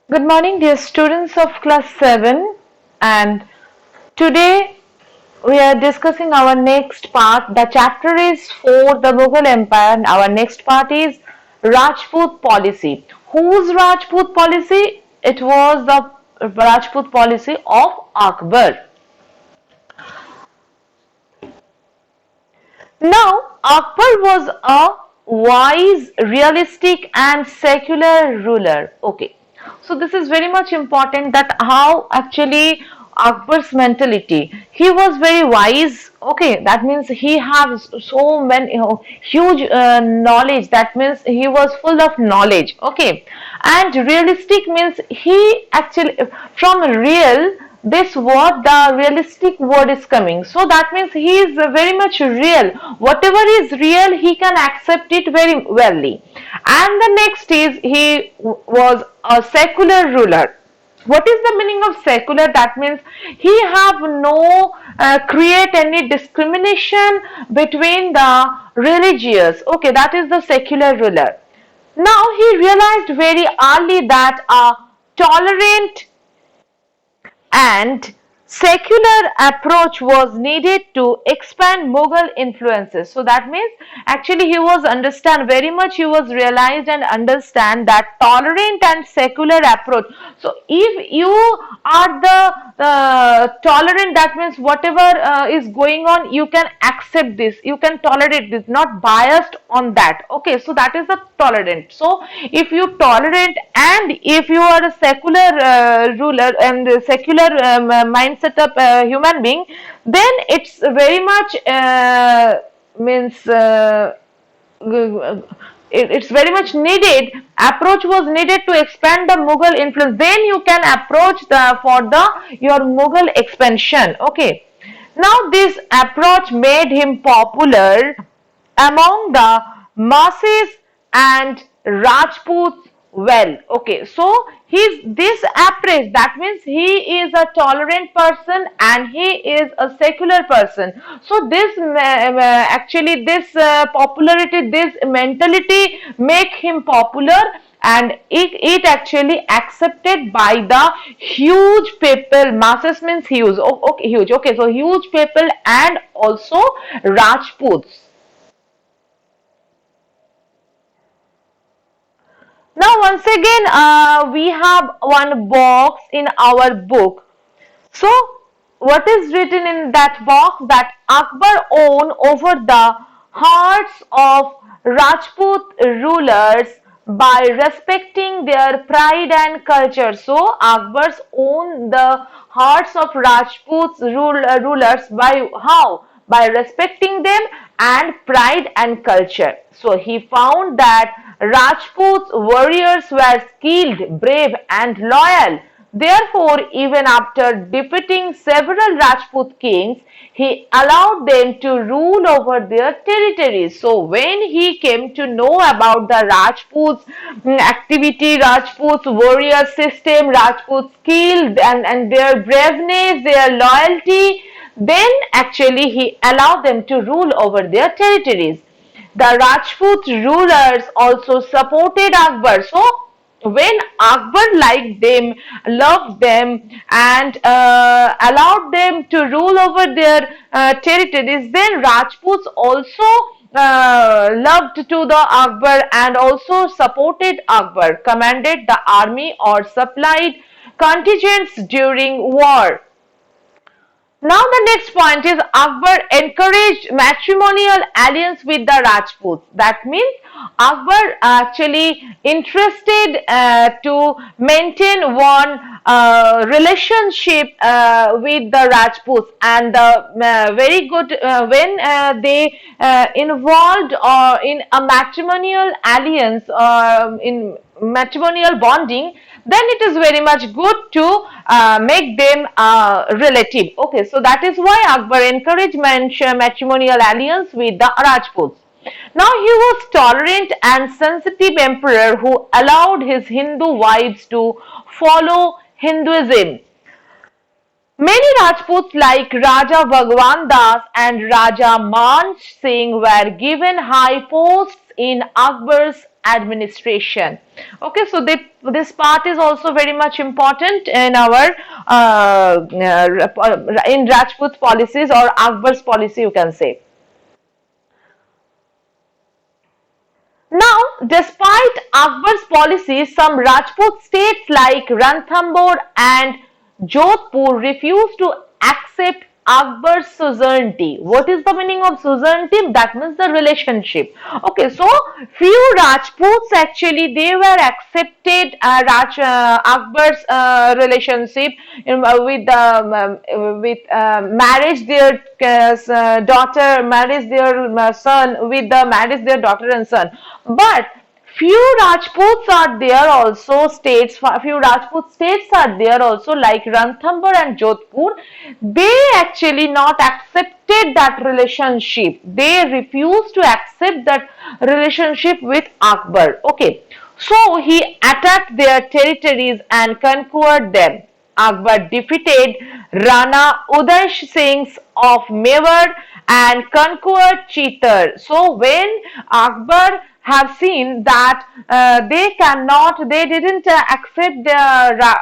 Good morning, dear students of class 7. And today we are discussing our next part. The chapter is for the Mughal Empire, and our next part is Rajput policy. Whose Rajput policy? It was the Rajput policy of Akbar. Now, Akbar was a wise, realistic, and secular ruler. Okay, so this is very much important that how actually Akbar's mentality. He was very wise. Okay, that means he has so many huge knowledge. That means he was full of knowledge. Okay, and realistic means he actually from real this word, the realistic word is coming, so that means he is very much real. Whatever is real he can accept it very wellly. And the next is he was a secular ruler. What is the meaning of secular? That means he have no create any discrimination between the religious. Okay, that is the secular ruler. Now he realized very early that a tolerant and secular approach was needed to expand Mughal influences. So that means actually he was understand very much, he was realized and understand that tolerant and secular approach. So if you are the tolerant, that means whatever is going on you can accept this, you can tolerate this, not biased on that. Okay, so that is the tolerant. So if you tolerate and if you are a secular ruler and secular mindset of human being, then it's very much means it's very much needed. Approach was needed to expand the Mughal influence. Then you can approach the for the your Mughal expansion. Okay. Now this approach made him popular among the masses and Rajputs well. Okay, so he's this approach, that means he is a tolerant person and he is a secular person. So this actually this popularity, this mentality make him popular, and it actually accepted by the huge people. Masses means huge. Okay, huge. Okay, so huge people and also Rajputs. Now once again we have one box in our book. So what is written in that box? That Akbar won over the hearts of Rajput rulers by respecting their pride and culture. So Akbar's own the hearts of Rajput rulers by how? By respecting them and pride and culture. So he found that Rajput warriors were skilled, brave and loyal. Therefore, even after defeating several Rajput kings, he allowed them to rule over their territories. So, when he came to know about the Rajputs activity, Rajputs warrior system, Rajput skill and their braveness, their loyalty, then actually he allowed them to rule over their territories. The Rajput rulers also supported Akbar. So when Akbar liked them, loved them, and allowed them to rule over their territories, then Rajputs also loved to the Akbar and also supported Akbar, commanded the army or supplied contingents during war. Now the next point is Akbar encouraged matrimonial alliance with the Rajputs. That means Akbar actually interested to maintain one relationship with the Rajputs, and very good when they involved in a matrimonial alliance in matrimonial bonding, then it is very much good to make them relative. Okay, so that is why Akbar encouraged matrimonial alliance with the Rajputs. Now he was tolerant and sensitive emperor who allowed his Hindu wives to follow Hinduism. Many Rajputs like Raja Bhagwan Das and Raja Man Singh were given high posts in Akbar's administration. Okay, so this part is also very much important in our in Rajput policies or Akbar's policy, you can say. Now, despite Akbar's policies, some Rajput states like Ranthambore and Jodhpur refused to accept Akbar's suzerainty. What is the meaning of suzerainty? That means the relationship. Okay, so few Rajputs actually they were accepted Akbar's relationship with marriage their marriage their son with the marriage their daughter and son, but few Rajputs are there also states, few Rajput states are there also like Ranthambore and Jodhpur. They actually not accepted that relationship. They refused to accept that relationship with Akbar. Okay. So he attacked their territories and conquered them. Akbar defeated Rana Uday Singh of Mewar and conquered Chetar. So when Akbar have seen that they didn't accept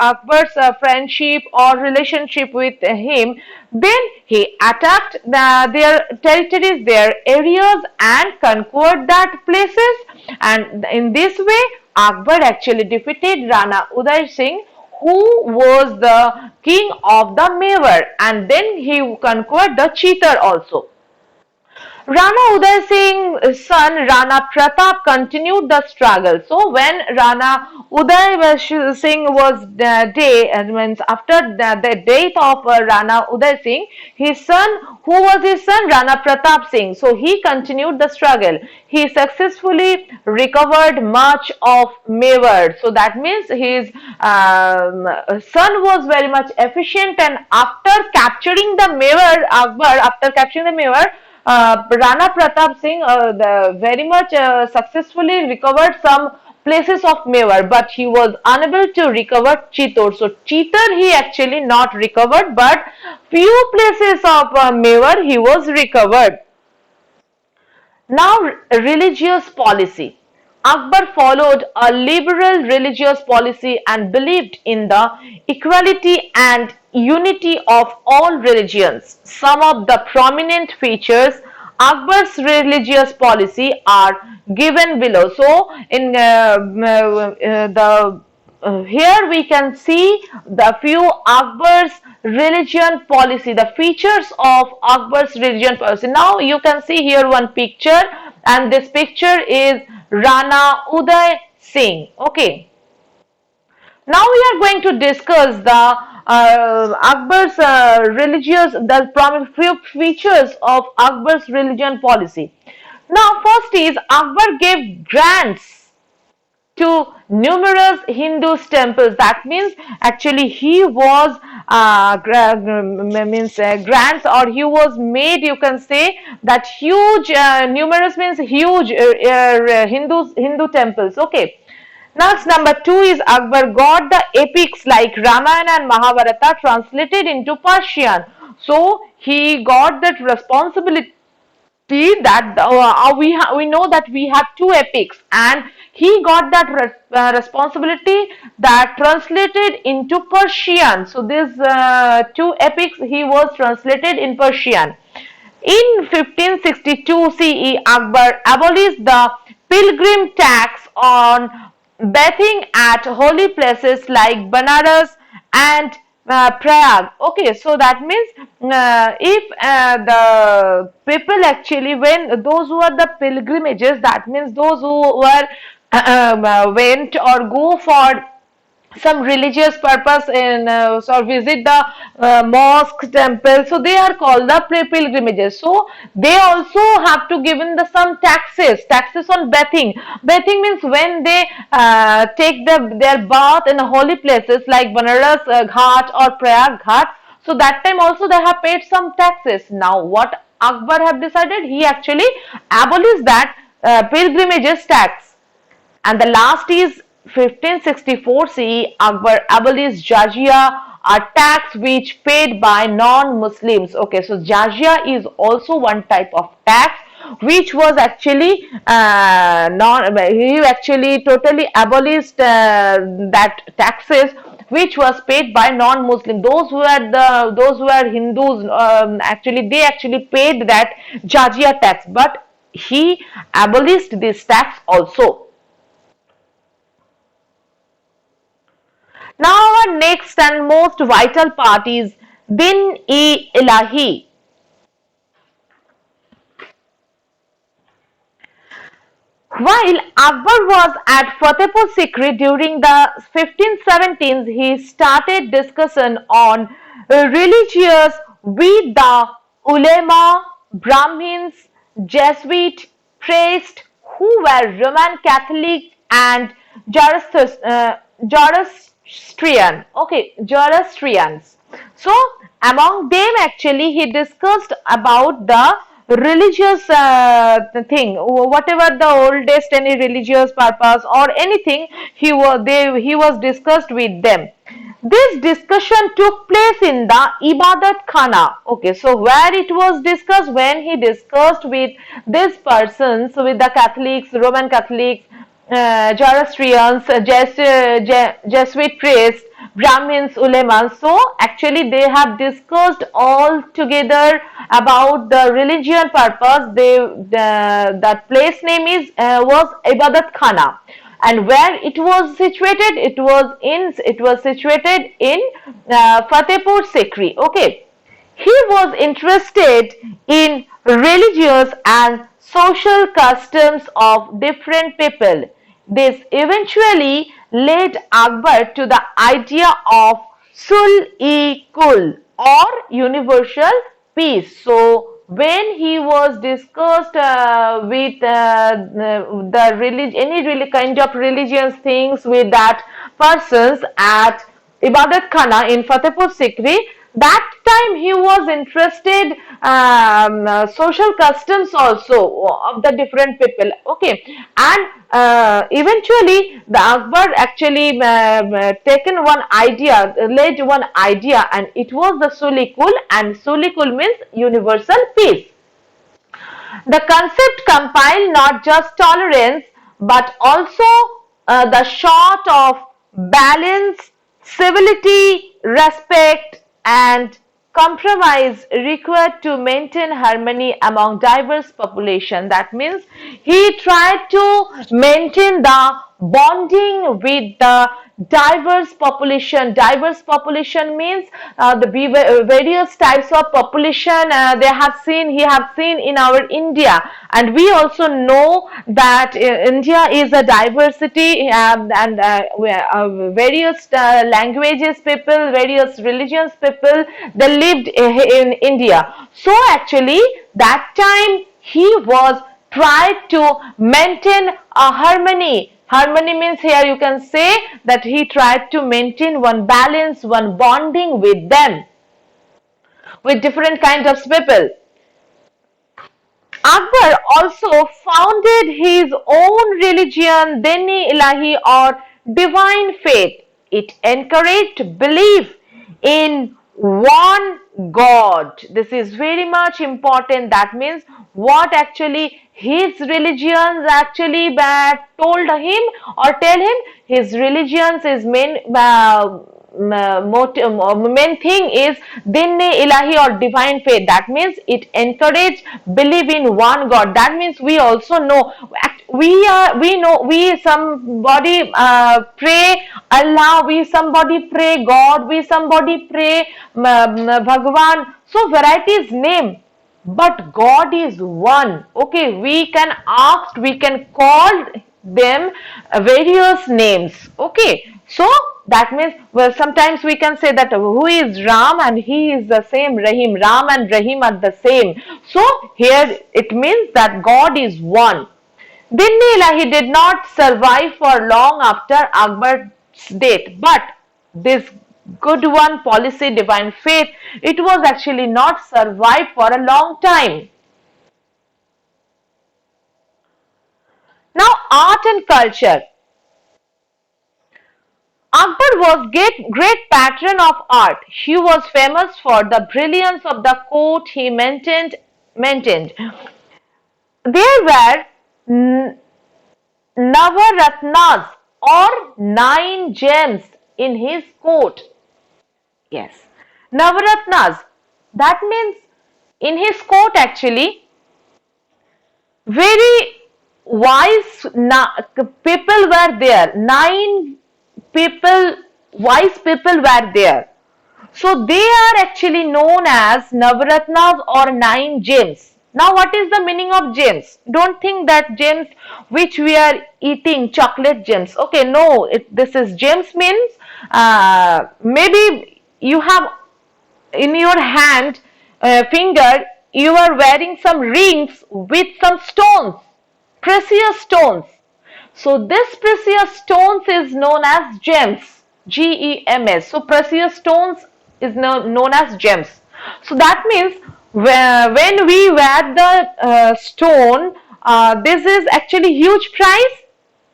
Akbar's friendship or relationship with him, then he attacked their territories, their areas and conquered that places, and in this way Akbar actually defeated Rana Uday Singh, who was the king of the Mewar, and then he conquered the Chetar also. Rana Uday Singh's son Rana Pratap continued the struggle. So when Rana Uday Singh was dead, means after the death of Rana Uday Singh, his son, who was his son? Rana Pratap Singh. So he continued the struggle. He successfully recovered much of Mewar. So that means his son was very much efficient, and after capturing the Mewar, Akbar, after capturing the Mewar, Rana Pratap Singh very much successfully recovered some places of Mewar, but he was unable to recover Chittor. So Chetar he actually not recovered, but few places of Mewar he was recovered. Now, religious policy. Akbar followed a liberal religious policy and believed in the equality and unity of all religions. Some of the prominent features Akbar's religious policy are given below. So, in the here we can see the few Akbar's religion policy, the features of Akbar's religion policy. Now you can see here one picture, and this picture is Rana Uday Singh. Okay. Now we are going to discuss the Akbar's the few features of Akbar's religion policy. Now first is Akbar gave grants to numerous Hindu temples. That means actually he was grants, or he was made, you can say that huge numerous means huge Hindu temples. Okay. Next, number 2 is Akbar got the epics like Ramayana and Mahabharata translated into Persian. So he got that responsibility that we know that we have two epics, and he got that responsibility that translated into Persian. So these two epics he was translated in Persian. In 1562 CE, Akbar abolished the pilgrim tax on bathing at holy places like Banaras and Prayag. Okay, so that means if the people actually, when those who are the pilgrimages, that means those who were went or go for some religious purpose in or visit the mosque, temple, so they are called the pilgrimages. So they also have to give in the some taxes on bathing. Bathing means when they take their bath in the holy places like Banaras Ghat or Prayag Ghat, so that time also they have paid some taxes. Now what Akbar have decided, he actually abolished that pilgrimages tax. And the last is 1564 CE, Akbar abolished jizya, a tax which paid by non-Muslims. Okay, so jizya is also one type of tax which was actually non. He actually totally abolished that taxes which was paid by non-Muslim. Those who are Hindus, actually they actually paid that jizya tax, but he abolished this tax also. Now our next and most vital part is Din-e-Ilahi. While Akbar was at Fatehpur Sikri during the 1517s, he started discussion on religious with the ulema, Brahmins, Jesuit priests who were Roman Catholic and Zoroastrian. Okay, Zoroastrians. So among them actually he discussed about the religious thing, whatever the oldest any religious purpose or anything he was discussed with them. This discussion took place in the Ibadat Khana. Okay, so where it was discussed, when he discussed with these persons, with the Catholics, Roman Catholics, Zoroastrians, Jesuit priests, Brahmins, ulemas. So actually they have discussed all together about the religion purpose. That place name is was Ibadat Khana, and where it was situated, it was situated in Fatehpur Sikri. Okay, he was interested in religious and social customs of different people. This eventually led Akbar to the idea of Sul-e-Kul or universal peace. So when he was discussed with the any really kind of religious things with that persons at Ibadat Khana in Fatehpur Sikri, that time he was interested social customs also of the different people. Okay, and eventually the Akbar actually taken one idea, led one idea, and it was the Sulikul, and Sulikul means universal peace. The concept compiled not just tolerance but also the sort of balance, civility, respect, and compromise required to maintain harmony among diverse population. That means he tried to maintain the bonding with the diverse population. Diverse population means the various types of population he have seen in our India, and we also know that India is a diversity, and various languages people, various religions people, they lived in India. So actually that time he was tried to maintain a harmony. Harmony means here you can say that he tried to maintain one balance, one bonding with them, with different kinds of people. Akbar also founded his own religion, Din-e-Ilahi or divine faith. It encouraged belief in one God. This is very much important. That means what actually his religions actually told him or tell him, his religions is main thing is Din-e-Ilahi or divine faith. That means it encourage believe in one God. That means we also know, we somebody pray Allah, we somebody pray God, we somebody pray Bhagwan. So varieties name, but God is one. Okay, we can ask, we can call them various names. Okay, so that means, well, sometimes we can say that who is Ram, and he is the same Rahim. Ram and Rahim are the same. So here it means that God is one. Din-e-Ilahi did not survive for long after Akbar's death, but this good one policy, divine faith, it was actually not survived for a long time. Now art and culture. Akbar was great patron of art. He was famous for the brilliance of the court he maintained. there were Navaratnas or 9 gems in his court. Yes, Navaratnas. That means in his court actually very wise people were there. 9 wise people were there. So they are actually known as Navaratnas or 9 gems. Now what is the meaning of gems? Don't think that gems which we are eating, chocolate gems. Okay, no, this is gems means maybe you have in your hand finger you are wearing some rings with some stones, precious stones. So this precious stones is known as gems, gems. So precious stones is known as gems. So that means when we wear the stone, this is actually huge price.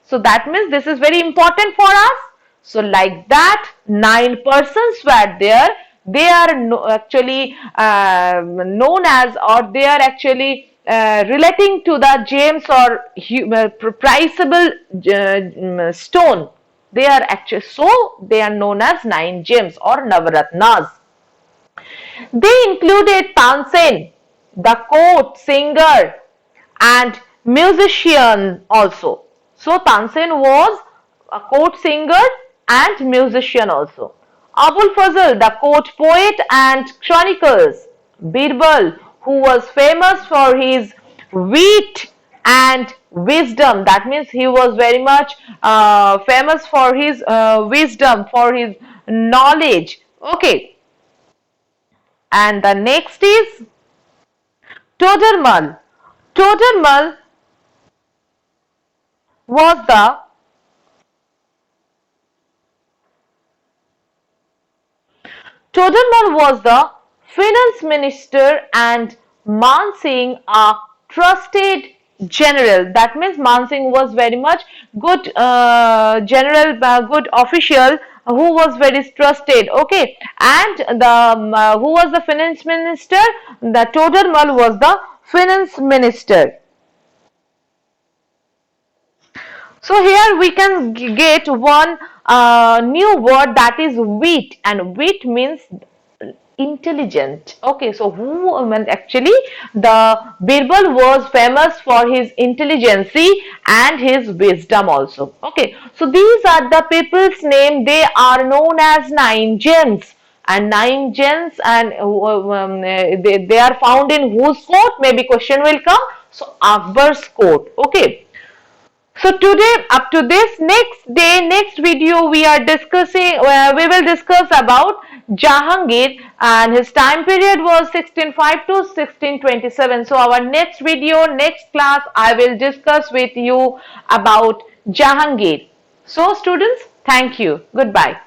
So that means this is very important for us. So like that, 9 persons were there. They are actually known as, or they are actually relating to the gems or priceable stone. They are actually, so they are known as 9 gems or Navaratnas. They included Tansen, the court singer and musician also. So Tansen was a court singer and musician also. Abul Fazl, the court poet and chronicles. Birbal, who was famous for his wit and wisdom. That means he was very much famous for his wisdom, for his knowledge. Okay. And the next is Todarmal. Todarmal was the Todarmal was the finance minister and Mansingh a trusted general. That means Mansingh was very much good general, good official who was very trusted. Okay, and the who was the finance minister? The Todarmal was the finance minister. So here we can get one new word, that is wit, and wit means intelligent. Okay, so who actually the Birbal was famous for his intelligence and his wisdom also. Okay, so these are the people's name. They are known as 9 gems. And 9 gems, and they are found in whose court? Maybe question will come. So Akbar's court. Okay. So today, up to this, next video, we are discussing, we will discuss about Jahangir, and his time period was 1605 to 1627. So our next video, next class, I will discuss with you about Jahangir. So students, thank you. Goodbye.